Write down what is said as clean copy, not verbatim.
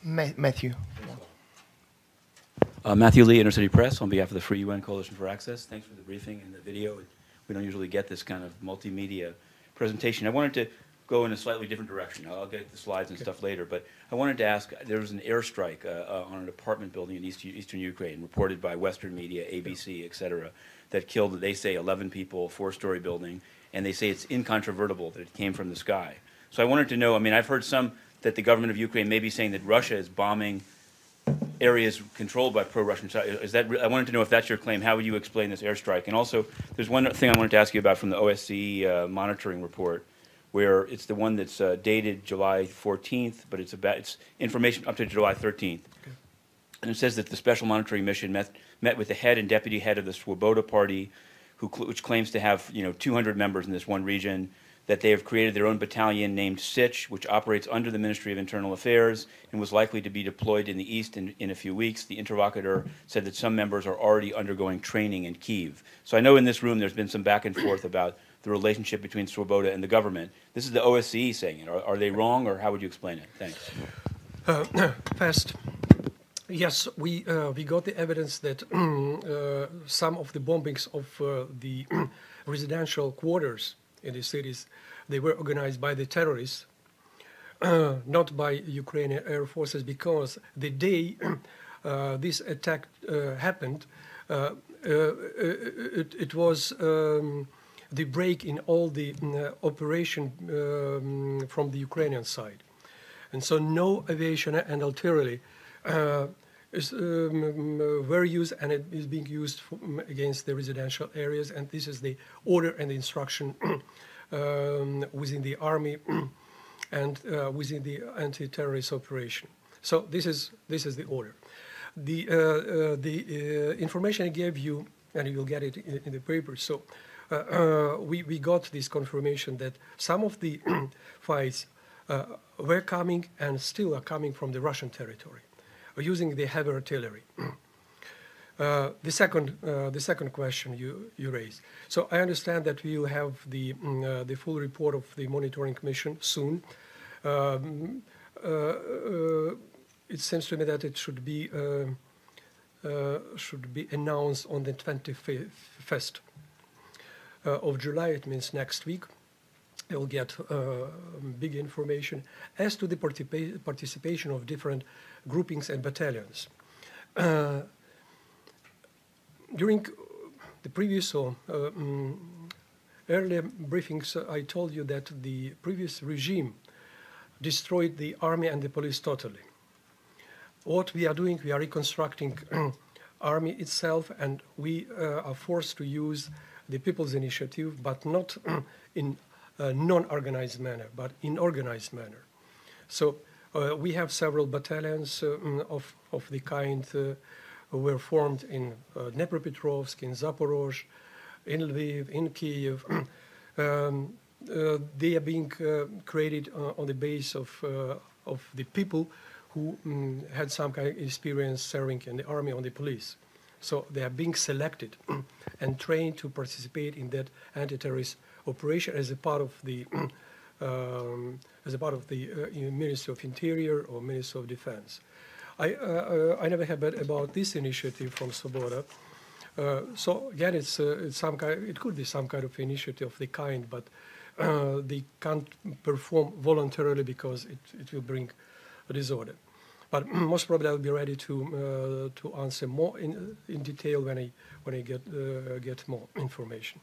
Matthew. Matthew Lee, Inner City Press, on behalf of the Free UN Coalition for Access. Thanks for the briefing and the video. We don't usually get this kind of multimedia presentation. I wanted to go in a slightly different direction. I'll get the slides and stuff later, but I wanted to ask, there was an airstrike on an apartment building in eastern Ukraine, reported by Western media, ABC, et cetera, that killed, they say, 11 people, four-story building, and they say it's incontrovertible that it came from the sky. So I wanted to know, I mean, I've heard some that the government of Ukraine may be saying that Russia is bombing areas controlled by pro-Russian. Is that? I wanted to know if that's your claim. How would you explain this airstrike? And also, there's one thing I wanted to ask you about from the OSCE monitoring report, where it's the one that's dated July 14th, but it's information up to July 13th. Okay. And it says that the special monitoring mission met with the head and deputy head of the Swoboda party, which claims to have 200 members in this one region, that they have created their own battalion named Sich, which operates under the Ministry of Internal Affairs and was likely to be deployed in the east in a few weeks. The interlocutor said that some members are already undergoing training in Kyiv. So I know in this room there's been some back and forth about the relationship between Svoboda and the government. This is the OSCE saying it. Are they wrong, or how would you explain it? Thanks. First, yes, we got the evidence that some of the bombings of the residential quarters in the cities, they were organized by the terrorists, not by Ukrainian air forces, because the day this attack happened, it was the break in all the operation from the Ukrainian side. And so no aviation and artillery were used, and it is being used against the residential areas, and this is the order and the instruction within the army and within the anti-terrorist operation. So this is the order. The information I gave you, and you will get it in the paper. So we got this confirmation that some of the fights were coming and still are coming from the Russian territory, using the heavy artillery. The second question you raised. So I understand that we will have the full report of the monitoring commission soon. It seems to me that it should be announced on the 21st of July. It means next week. You'll get big information as to the participation of different groupings and battalions. During the previous earlier briefings, I told you that the previous regime destroyed the army and the police totally. What we are doing, we are reconstructing army itself, and we are forced to use the People's Initiative, but not in a non-organized manner, but in organized manner. So we have several battalions of the kind were formed in Dnipropetrovsk, in Zaporozhye, in Lviv, in Kyiv. They are being created on the base of the people who had some kind of experience serving in the army or the police. So they are being selected and trained to participate in that anti-terrorist operation as a part of the Ministry of Interior or Ministry of Defense. I never heard about this initiative from Swoboda. So again, it's some kind. It could be some kind of initiative of the kind, but they can't perform voluntarily because it will bring a disorder. But most probably I'll be ready to answer more in detail when I get more information.